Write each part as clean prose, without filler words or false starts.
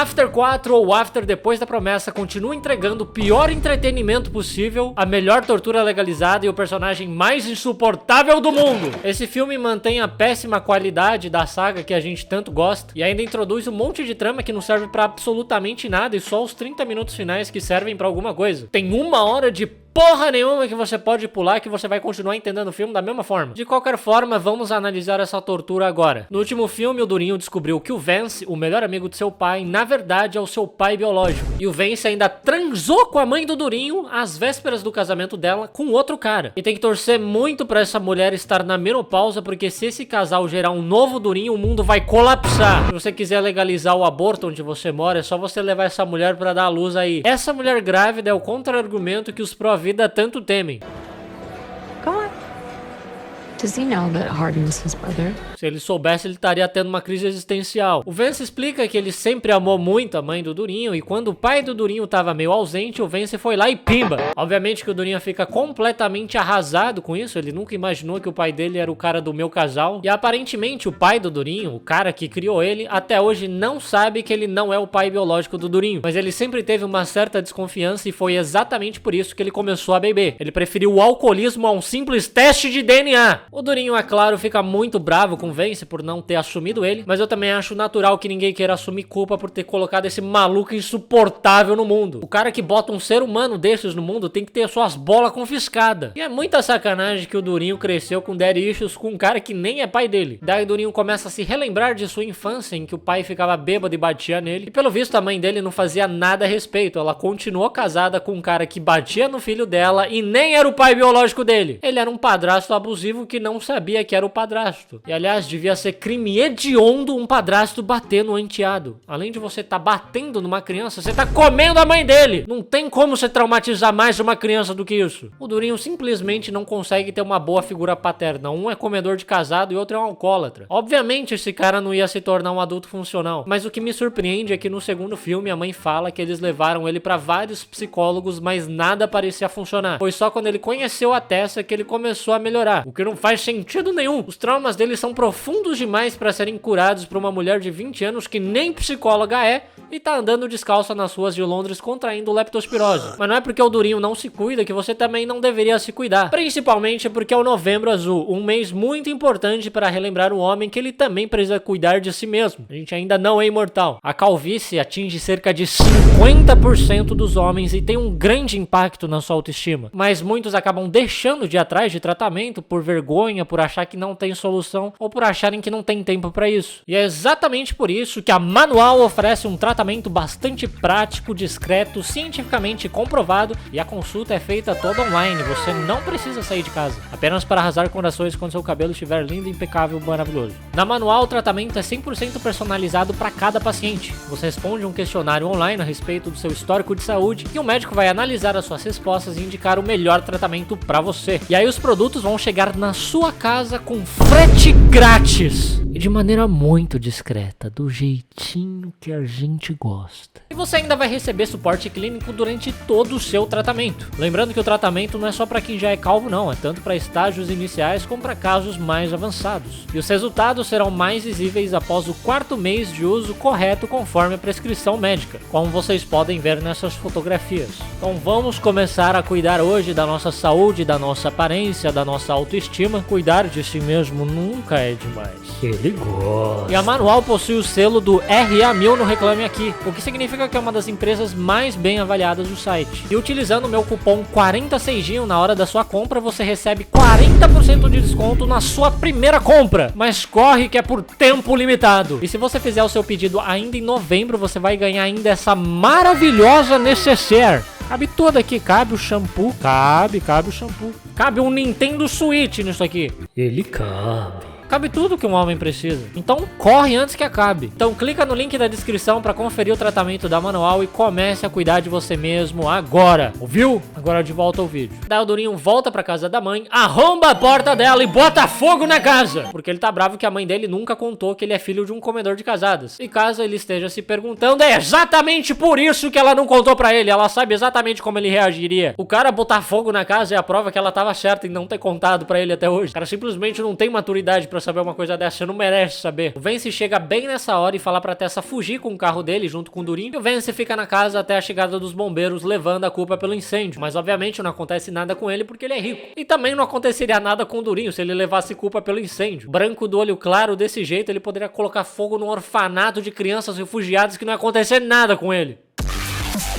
After 4 ou After Depois da Promessa continua entregando o pior entretenimento possível, a melhor tortura legalizada e o personagem mais insuportável do mundo. Esse filme mantém a péssima qualidade da saga que a gente tanto gosta e ainda introduz um monte de trama que não serve pra absolutamente nada e só os 30 minutos finais que servem pra alguma coisa. Tem 1 hora de porra nenhuma que você pode pular que você vai continuar entendendo o filme da mesma forma. De qualquer forma, vamos analisar essa tortura agora. No último filme, o Durinho descobriu que o Vance, o melhor amigo de seu pai, na verdade é o seu pai biológico. E o Vance ainda transou com a mãe do Durinho às vésperas do casamento dela com outro cara. E tem que torcer muito pra essa mulher estar na menopausa, porque se esse casal gerar um novo Durinho, o mundo vai colapsar. Se você quiser legalizar o aborto onde você mora, é só você levar essa mulher pra dar a luz aí. Essa mulher grávida é o contra-argumento que os pró-vida tanto temem. Come on. Does he know that Hardin's his brother? Se ele soubesse, ele estaria tendo uma crise existencial. O Vance explica que ele sempre amou muito a mãe do Durinho e quando o pai do Durinho tava meio ausente, o Vance foi lá e pimba. Obviamente que o Durinho fica completamente arrasado com isso, ele nunca imaginou que o pai dele era o cara do meu casal. E aparentemente o pai do Durinho, o cara que criou ele, até hoje não sabe que ele não é o pai biológico do Durinho. Mas ele sempre teve uma certa desconfiança e foi exatamente por isso que ele começou a beber. Ele preferiu o alcoolismo a um simples teste de DNA. O Durinho, é claro, fica muito bravo com o Vance por não ter assumido ele, mas eu também acho natural que ninguém queira assumir culpa por ter colocado esse maluco insuportável no mundo. O cara que bota um ser humano desses no mundo tem que ter suas bolas confiscadas. E é muita sacanagem que o Durinho cresceu com daddy issues com um cara que nem é pai dele. Daí o Durinho começa a se relembrar de sua infância em que o pai ficava bêbado e batia nele. E pelo visto a mãe dele não fazia nada a respeito. Ela continuou casada com um cara que batia no filho dela e nem era o pai biológico dele. Ele era um padrasto abusivo que não sabia que era o padrasto. E aliás, devia ser crime hediondo um padrasto bater no enteado. Além de você estar batendo numa criança, você tá comendo a mãe dele. Não tem como você traumatizar mais uma criança do que isso. O Durinho simplesmente não consegue ter uma boa figura paterna. Um é comedor de casado e outro é um alcoólatra. Obviamente esse cara não ia se tornar um adulto funcional. Mas o que me surpreende é que no segundo filme a mãe fala que eles levaram ele pra vários psicólogos, mas nada parecia funcionar. Foi só quando ele conheceu a Tessa que ele começou a melhorar. O que não faz sentido nenhum. Os traumas dele são profundos demais para serem curados por uma mulher de 20 anos que nem psicóloga é e tá andando descalça nas ruas de Londres contraindo leptospirose. Mas não é porque o Durinho não se cuida que você também não deveria se cuidar. Principalmente porque é o Novembro Azul, um mês muito importante para relembrar o homem que ele também precisa cuidar de si mesmo. A gente ainda não é imortal. A calvície atinge cerca de 50% dos homens e tem um grande impacto na sua autoestima. Mas muitos acabam deixando de ir atrás de tratamento por vergonha, por achar que não tem solução ou por acharem que não tem tempo para isso. E é exatamente por isso que a Manual oferece um tratamento bastante prático, discreto, cientificamente comprovado e a consulta é feita toda online. Você não precisa sair de casa, apenas para arrasar corações quando seu cabelo estiver lindo, impecável, maravilhoso. Na Manual o tratamento é 100% personalizado para cada paciente. Você responde um questionário online a respeito do seu histórico de saúde e o médico vai analisar as suas respostas e indicar o melhor tratamento para você. E aí os produtos vão chegar na sua casa com frete grátis e de maneira muito discreta, do jeitinho que a gente gosta. E você ainda vai receber suporte clínico durante todo o seu tratamento. Lembrando que o tratamento não é só para quem já é calvo não, é tanto para estágios iniciais como para casos mais avançados. E os resultados serão mais visíveis após o 4º mês de uso correto conforme a prescrição médica, como vocês podem ver nessas fotografias. Então vamos começar a cuidar hoje da nossa saúde, da nossa aparência, da nossa autoestima. Cuidar de si mesmo nunca é demais. Ele gosta. E a Manual possui o selo do RA1000 no Reclame Aqui, o que significa que é uma das empresas mais bem avaliadas do site. E utilizando o meu cupom 46GIO na hora da sua compra, você recebe 40% de desconto na sua primeira compra. Mas corre que é por tempo limitado. E se você fizer o seu pedido ainda em novembro, você vai ganhar ainda essa maravilhosa necessaire. Cabe tudo aqui, cabe o shampoo, cabe o shampoo. Cabe um Nintendo Switch nisso aqui. Ele cabe. Cabe tudo que um homem precisa. Então corre antes que acabe. Então clica no link da descrição para conferir o tratamento da Manual e comece a cuidar de você mesmo agora. Ouviu? Agora de volta ao vídeo. Daí o Durinho volta pra casa da mãe, arromba a porta dela e bota fogo na casa. Porque ele tá bravo que a mãe dele nunca contou que ele é filho de um comedor de casadas. E caso ele esteja se perguntando, é exatamente por isso que ela não contou pra ele. Ela sabe exatamente como ele reagiria. O cara botar fogo na casa é a prova que ela tava certa em não ter contado pra ele até hoje. O cara simplesmente não tem maturidade pra saber uma coisa dessa, você não merece saber. O Vance chega bem nessa hora e fala pra Tessa fugir com o carro dele junto com o Durinho. E o Vance fica na casa até a chegada dos bombeiros, levando a culpa pelo incêndio. Mas obviamente não acontece nada com ele porque ele é rico. E também não aconteceria nada com o Durinho se ele levasse culpa pelo incêndio. Branco do olho claro desse jeito, ele poderia colocar fogo num orfanato de crianças refugiadas que não ia acontecer nada com ele.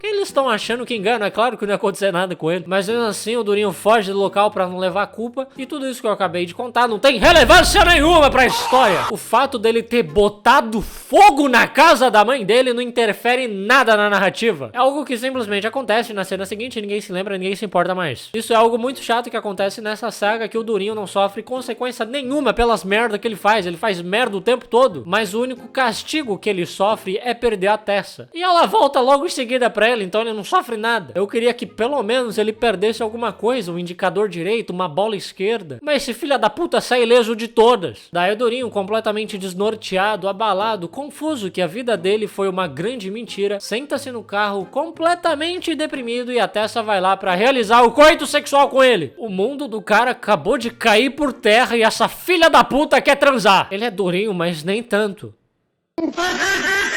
Eles estão achando que engano, é claro que não ia acontecer nada com ele. Mas mesmo assim o Durinho foge do local pra não levar a culpa. E tudo isso que eu acabei de contar não tem relevância nenhuma pra história. O fato dele ter botado fogo na casa da mãe dele não interfere em nada na narrativa. É algo que simplesmente acontece na cena seguinte, ninguém se lembra, ninguém se importa mais. Isso é algo muito chato que acontece nessa saga, que o Durinho não sofre consequência nenhuma pelas merdas que ele faz. Ele faz merda o tempo todo. Mas o único castigo que ele sofre é perder a Tessa. E ela volta logo em seguida pra ele, então ele não sofre nada. Eu queria que pelo menos ele perdesse alguma coisa, um indicador direito, uma bola esquerda. Mas esse filho da puta sai ileso de todas. Daí o Durinho, completamente desnorteado, abalado, confuso que a vida dele foi uma grande mentira, senta-se no carro completamente deprimido e a Tessa vai lá pra realizar o coito sexual com ele. O mundo do cara acabou de cair por terra e essa filha da puta quer transar. Ele é durinho, mas nem tanto.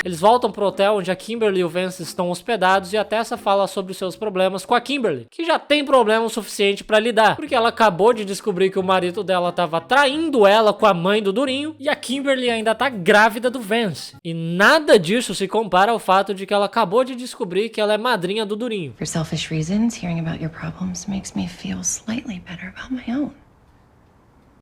Eles voltam pro hotel onde a Kimberly e o Vance estão hospedados e a Tessa fala sobre os seus problemas com a Kimberly, que já tem problema o suficiente pra lidar, porque ela acabou de descobrir que o marido dela tava traindo ela com a mãe do Durinho e a Kimberly ainda tá grávida do Vance. E nada disso se compara ao fato de que ela acabou de descobrir que ela é madrinha do Durinho. For selfish reasons, hearing about your problems makes me feel slightly better about my own.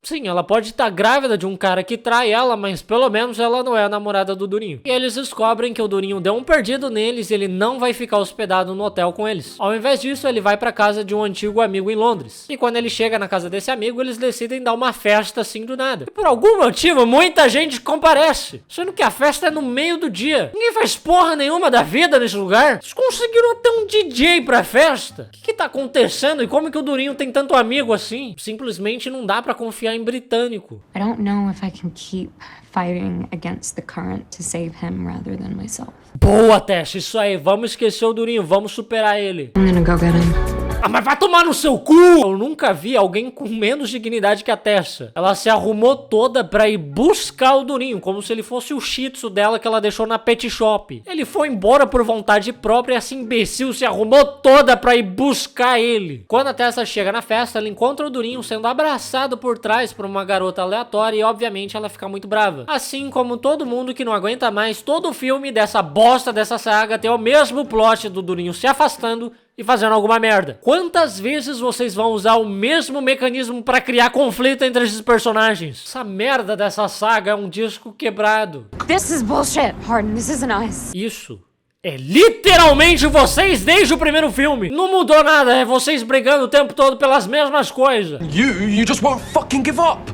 Sim, ela pode estar grávida de um cara que trai ela, mas pelo menos ela não é a namorada do Durinho. E eles descobrem que o Durinho deu um perdido neles e ele não vai ficar hospedado no hotel com eles. Ao invés disso, ele vai pra casa de um antigo amigo em Londres. E quando ele chega na casa desse amigo, eles decidem dar uma festa assim do nada. E por algum motivo, muita gente comparece. Sendo que a festa é no meio do dia. Ninguém faz porra nenhuma da vida nesse lugar. Eles conseguiram até um DJ pra festa. O que tá acontecendo e como que o Durinho tem tanto amigo assim? Simplesmente não dá pra confiar em britânico. I don't know if I can keep fighting against the current to save him rather than myself. Boa, Tess, isso aí. Vamos esquecer o Durinho, vamos superar ele. I'm gonna go get him. Ah, mas vai tomar no seu cu! Eu nunca vi alguém com menos dignidade que a Tessa. Ela se arrumou toda pra ir buscar o Durinho, como se ele fosse o shih tzu dela que ela deixou na pet shop. Ele foi embora por vontade própria e essa imbecil se arrumou toda pra ir buscar ele. Quando a Tessa chega na festa, ela encontra o Durinho sendo abraçado por trás por uma garota aleatória e obviamente ela fica muito brava. Assim como todo mundo que não aguenta mais, todo o filme dessa bosta dessa saga tem o mesmo plot do Durinho se afastando e fazendo alguma merda. Quantas vezes vocês vão usar o mesmo mecanismo pra criar conflito entre esses personagens? Essa merda dessa saga é um disco quebrado. This is bullshit, Harden. This isn't us. Isso é literalmente vocês desde o primeiro filme. Não mudou nada, é vocês brigando o tempo todo pelas mesmas coisas. You just won't fucking give up.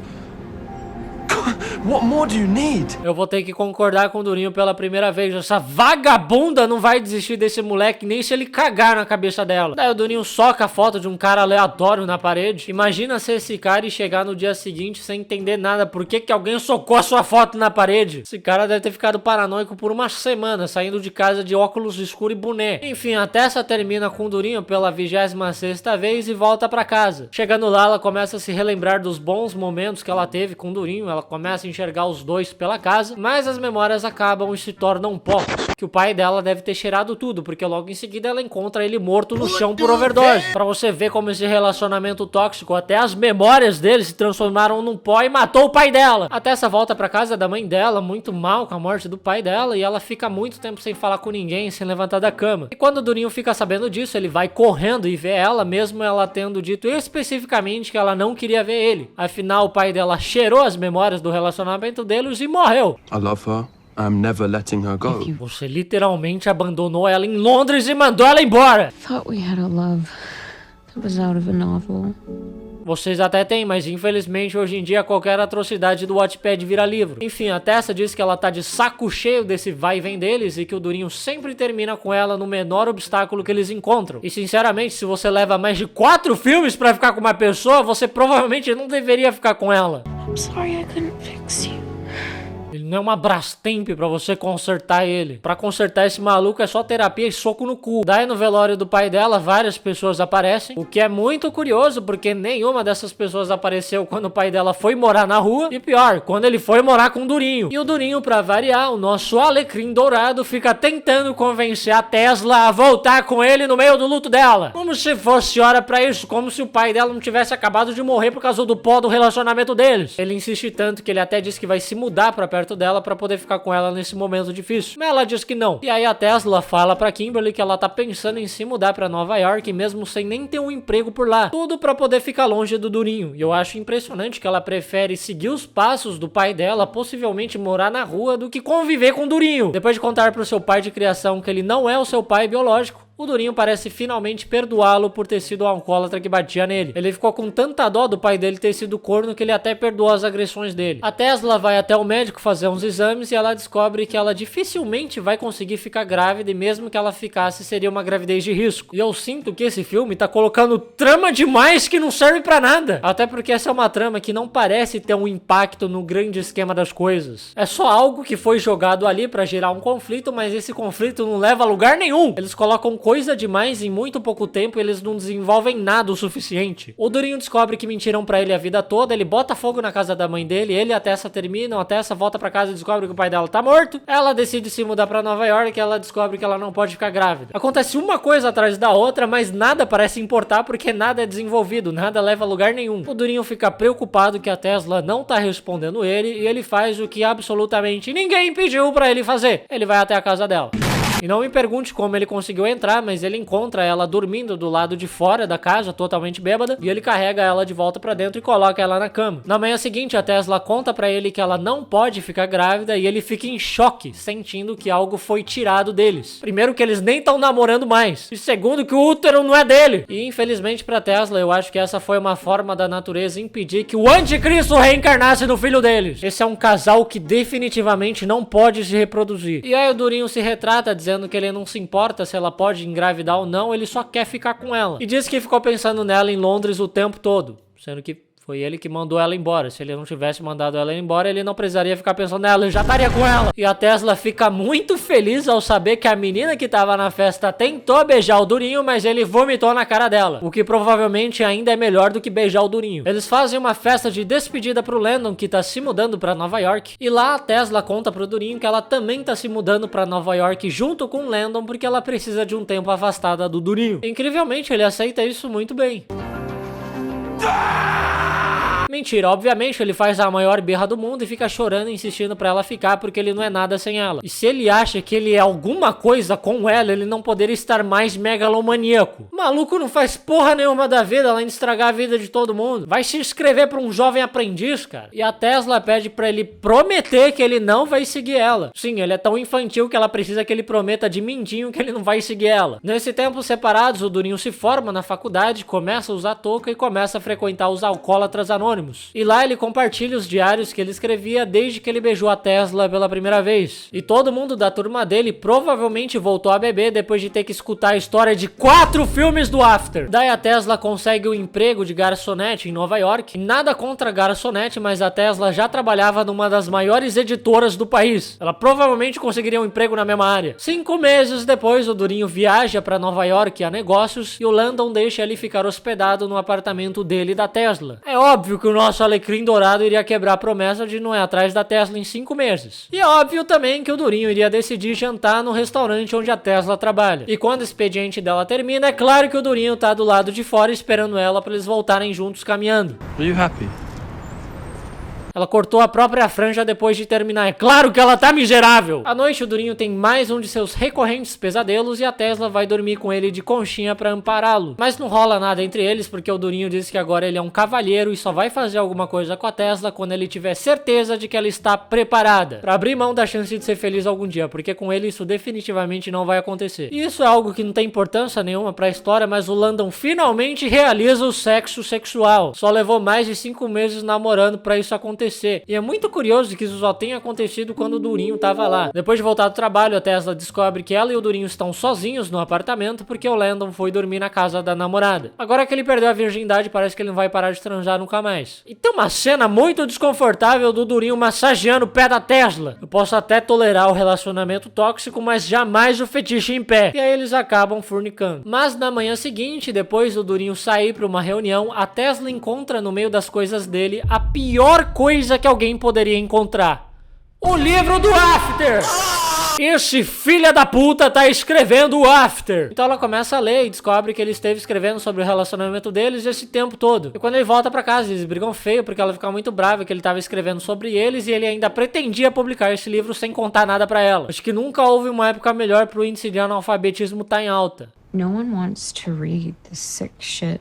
What more do you need? Eu vou ter que concordar com o Durinho pela primeira vez. Essa vagabunda não vai desistir desse moleque nem se ele cagar na cabeça dela. Daí o Durinho soca a foto de um cara aleatório na parede. Imagina ser esse cara e chegar no dia seguinte sem entender nada. Por que que alguém socou a sua foto na parede? Esse cara deve ter ficado paranoico por uma semana, saindo de casa de óculos escuros e boné. Enfim, a Tessa termina com o Durinho pela 26ª vez e volta pra casa. Chegando lá, ela começa a se relembrar dos bons momentos que ela teve com o Durinho. Ela começa a enxergar os dois pela casa, mas as memórias acabam e se tornam pó. Que o pai dela deve ter cheirado tudo, porque logo em seguida ela encontra ele morto no chão por overdose. Pra você ver como esse relacionamento tóxico, até as memórias dele se transformaram num pó e matou o pai dela. A Tessa volta pra casa da mãe dela, muito mal com a morte do pai dela, e ela fica muito tempo sem falar com ninguém, sem levantar da cama. E quando o Durinho fica sabendo disso, ele vai correndo e vê ela, mesmo ela tendo dito especificamente que ela não queria ver ele. Afinal, o pai dela cheirou as memórias do relacionamento deles e morreu. I love her. I'm never letting her go. Você literalmente abandonou ela em Londres e mandou ela embora. Thought we had a love that was out of a novel. Vocês até têm, mas infelizmente hoje em dia qualquer atrocidade do Wattpad vira livro. Enfim, a Tessa diz que ela tá de saco cheio desse vai e vem deles e que o Durinho sempre termina com ela no menor obstáculo que eles encontram. E sinceramente, se você leva mais de 4 filmes pra ficar com uma pessoa, você provavelmente não deveria ficar com ela. I'm sorry I couldn't fix you. Ele Não é uma Brastemp pra você consertar ele. Pra consertar esse maluco é só terapia e soco no cu. Daí no velório do pai dela, várias pessoas aparecem, o que é muito curioso, porque nenhuma dessas pessoas apareceu quando o pai dela foi morar na rua. E pior, quando ele foi morar com o Durinho. E o Durinho, pra variar, o nosso alecrim dourado, fica tentando convencer a Tesla a voltar com ele no meio do luto dela. Como se fosse hora pra isso, como se o pai dela não tivesse acabado de morrer por causa do pó do relacionamento deles. Ele insiste tanto que ele até diz que vai se mudar pra perto dela pra poder ficar com ela nesse momento difícil. Mas ela diz que não. E aí a Tesla fala pra Kimberly que ela tá pensando em se mudar pra Nova York, mesmo sem nem ter um emprego por lá. Tudo pra poder ficar longe do Durinho. E eu acho impressionante que ela prefere seguir os passos do pai dela, possivelmente morar na rua, do que conviver com o Durinho. Depois de contar pro seu pai de criação que ele não é o seu pai biológico, o Durinho parece finalmente perdoá-lo por ter sido o alcoólatra que batia nele. Ele ficou com tanta dó do pai dele ter sido corno que ele até perdoou as agressões dele. A Tesla vai até o médico fazer uns exames e ela descobre que ela dificilmente vai conseguir ficar grávida, e mesmo que ela ficasse, seria uma gravidez de risco. E eu sinto que esse filme tá colocando trama demais que não serve pra nada. Até porque essa é uma trama que não parece ter um impacto no grande esquema das coisas. É só algo que foi jogado ali pra gerar um conflito, mas esse conflito não leva a lugar nenhum. Eles colocam coisa demais em muito pouco tempo e eles não desenvolvem nada o suficiente. O Durinho descobre que mentiram pra ele a vida toda, ele bota fogo na casa da mãe dele, ele e a Tessa terminam, a Tessa volta pra casa e descobre que o pai dela tá morto, ela decide se mudar pra Nova York e ela descobre que ela não pode ficar grávida. Acontece uma coisa atrás da outra, mas nada parece importar porque nada é desenvolvido, nada leva a lugar nenhum. O Durinho fica preocupado que a Tesla não tá respondendo ele e ele faz o que absolutamente ninguém pediu pra ele fazer. Ele vai até a casa dela. E não me pergunte como ele conseguiu entrar, mas ele encontra ela dormindo do lado de fora da casa, totalmente bêbada, e ele carrega ela de volta pra dentro e coloca ela na cama. Na manhã seguinte, a Tesla conta pra ele que ela não pode ficar grávida e ele fica em choque, sentindo que algo foi tirado deles. Primeiro que eles nem estão namorando mais, e segundo que o útero não é dele. E infelizmente pra Tesla, eu acho que essa foi uma forma da natureza impedir que o anticristo reencarnasse no filho deles. Esse é um casal que definitivamente não pode se reproduzir. E aí o Durinho se retrata dizendo que ele não se importa se ela pode engravidar ou não, ele só quer ficar com ela. E diz que ficou pensando nela em Londres o tempo todo, sendo que foi ele que mandou ela embora. Se ele não tivesse mandado ela embora, ele não precisaria ficar pensando nela, ele já estaria com ela. E a Tesla fica muito feliz ao saber que a menina que tava na festa tentou beijar o Durinho, mas ele vomitou na cara dela, o que provavelmente ainda é melhor do que beijar o Durinho. Eles fazem uma festa de despedida pro Landon, que tá se mudando pra Nova York, e lá a Tesla conta pro Durinho que ela também tá se mudando pra Nova York junto com o Landon, porque ela precisa de um tempo afastada do Durinho. Incrivelmente, ele aceita isso muito bem. Mentira, obviamente ele faz a maior birra do mundo e fica chorando e insistindo pra ela ficar porque ele não é nada sem ela. E se ele acha que ele é alguma coisa com ela, ele não poderia estar mais megalomaníaco. O maluco não faz porra nenhuma da vida, além de estragar a vida de todo mundo. Vai se inscrever pra um jovem aprendiz, cara. E a Tesla pede pra ele prometer que ele não vai seguir ela. Sim, ele é tão infantil que ela precisa que ele prometa de mindinho que ele não vai seguir ela. Nesse tempo separados, o Durinho se forma na faculdade, começa a usar touca e começa a frequentar os alcoólatras anônimos. E lá ele compartilha os diários que ele escrevia desde que ele beijou a Tesla pela primeira vez. E todo mundo da turma dele provavelmente voltou a beber depois de ter que escutar a história de 4 filmes do After. Daí a Tesla consegue o emprego de garçonete em Nova York. Nada contra garçonete, mas a Tesla já trabalhava numa das maiores editoras do país. Ela provavelmente conseguiria um emprego na mesma área. 5 meses depois, o Durinho viaja para Nova York a negócios e o Landon deixa ele ficar hospedado no apartamento dele e da Tesla. É óbvio que o nosso alecrim dourado iria quebrar a promessa de não ir atrás da Tesla em 5 meses. E é óbvio também que o Durinho iria decidir jantar no restaurante onde a Tesla trabalha. E quando o expediente dela termina, é claro que o Durinho tá do lado de fora esperando ela para eles voltarem juntos caminhando. Are you happy? Ela cortou a própria franja depois de terminar. É claro que ela tá miserável! À noite, o Durinho tem mais um de seus recorrentes pesadelos e a Tesla vai dormir com ele de conchinha pra ampará-lo. Mas não rola nada entre eles porque o Durinho diz que agora ele é um cavalheiro e só vai fazer alguma coisa com a Tesla quando ele tiver certeza de que ela está preparada pra abrir mão da chance de ser feliz algum dia, porque com ele isso definitivamente não vai acontecer. E isso é algo que não tem importância nenhuma pra história, mas o Landon finalmente realiza o sexo sexual. Só levou mais de 5 meses namorando pra isso acontecer. acontecer. E é muito curioso que isso só tenha acontecido quando o Durinho tava lá. Depois de voltar do trabalho, a Tesla descobre que ela e o Durinho estão sozinhos no apartamento porque o Landon foi dormir na casa da namorada. Agora que ele perdeu a virgindade, parece que ele não vai parar de transar nunca mais. E tem uma cena muito desconfortável do Durinho massageando o pé da Tesla. Eu posso até tolerar o relacionamento tóxico, mas jamais o fetiche em pé. E aí eles acabam fornicando. Mas na manhã seguinte, depois do Durinho sair para uma reunião, a Tesla encontra no meio das coisas dele a pior coisa que alguém poderia encontrar: o livro do After! Esse filho da puta tá escrevendo o After. Então ela começa a ler e descobre que ele esteve escrevendo sobre o relacionamento deles esse tempo todo. E quando ele volta pra casa, eles brigam feio porque ela fica muito brava que ele tava escrevendo sobre eles e ele ainda pretendia publicar esse livro sem contar nada pra ela. Acho que nunca houve uma época melhor pro índice de analfabetismo tá em alta. No one wants to read this sick shit.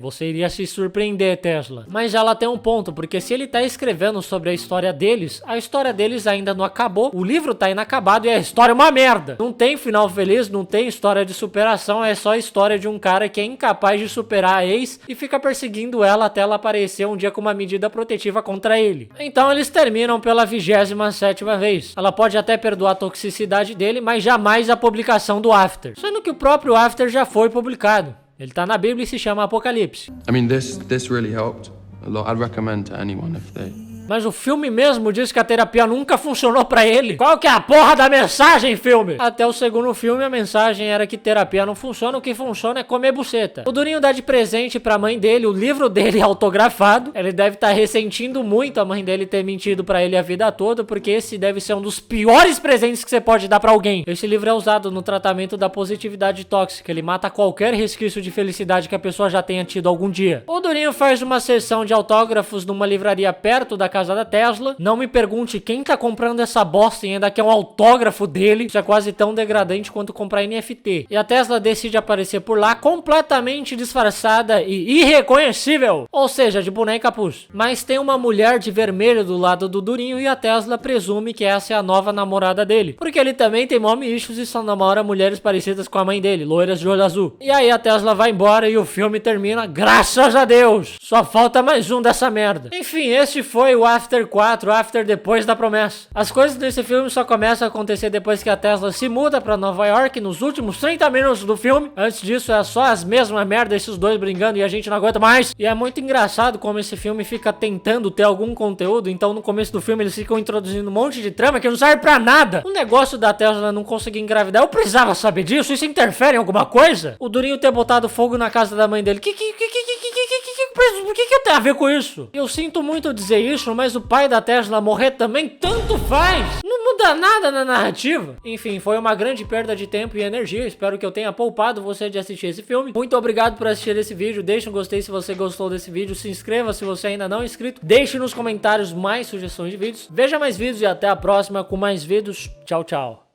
Você iria se surpreender, Tesla. Mas ela tem um ponto, porque se ele tá escrevendo sobre a história deles ainda não acabou. O livro tá inacabado e a história é uma merda. Não tem final feliz, não tem história de superação, é só a história de um cara que é incapaz de superar a ex e fica perseguindo ela até ela aparecer um dia com uma medida protetiva contra ele. Então eles terminam pela 27ª vez. Ela pode até perdoar a toxicidade dele, mas jamais a publicação do After. Sendo que o próprio After já foi publicado. Ele tá na Bíblia e se chama Apocalipse. I mean, this really helped a lot. I'd recommend to anyone if they... Mas o filme mesmo diz que a terapia nunca funcionou pra ele. Qual que é a porra da mensagem, filme? Até o segundo filme a mensagem era que terapia não funciona, o que funciona é comer buceta. O Durinho dá de presente pra mãe dele o livro dele autografado. Ele deve estar ressentindo muito a mãe dele ter mentido pra ele a vida toda, porque esse deve ser um dos piores presentes que você pode dar pra alguém. Esse livro é usado no tratamento da positividade tóxica. Ele mata qualquer resquício de felicidade que a pessoa já tenha tido algum dia. O Durinho faz uma sessão de autógrafos numa livraria perto da casa da Tesla. Não me pergunte quem tá comprando essa bosta e ainda quer um autógrafo dele. Isso é quase tão degradante quanto comprar NFT. E a Tesla decide aparecer por lá completamente disfarçada e irreconhecível. Ou seja, de boné e capuz. Mas tem uma mulher de vermelho do lado do Durinho e a Tesla presume que essa é a nova namorada dele. Porque ele também tem mommy issues e só namora mulheres parecidas com a mãe dele, loiras de olho azul. E aí a Tesla vai embora e o filme termina, graças a Deus. Só falta mais um dessa merda. Enfim, esse foi o After 4, After depois da promessa. As coisas desse filme só começam a acontecer depois que a Tesla se muda pra Nova York nos últimos 30 minutos do filme. Antes disso é só as mesmas merdas, esses dois brigando e a gente não aguenta mais. E é muito engraçado como esse filme fica tentando ter algum conteúdo, então no começo do filme eles ficam introduzindo um monte de trama que não serve pra nada. O negócio da Tesla não conseguir engravidar, eu precisava saber disso? Isso interfere em alguma coisa? O Durinho ter botado fogo na casa da mãe dele, por que eu tenho a ver com isso? Eu sinto muito dizer isso, mas o pai da Tesla morrer também tanto faz. Não muda nada na narrativa. Enfim, foi uma grande perda de tempo e energia. Espero que eu tenha poupado você de assistir esse filme. Muito obrigado por assistir esse vídeo. Deixe um gostei se você gostou desse vídeo. Se inscreva se você ainda não é inscrito. Deixe nos comentários mais sugestões de vídeos. Veja mais vídeos e até a próxima com mais vídeos. Tchau, tchau.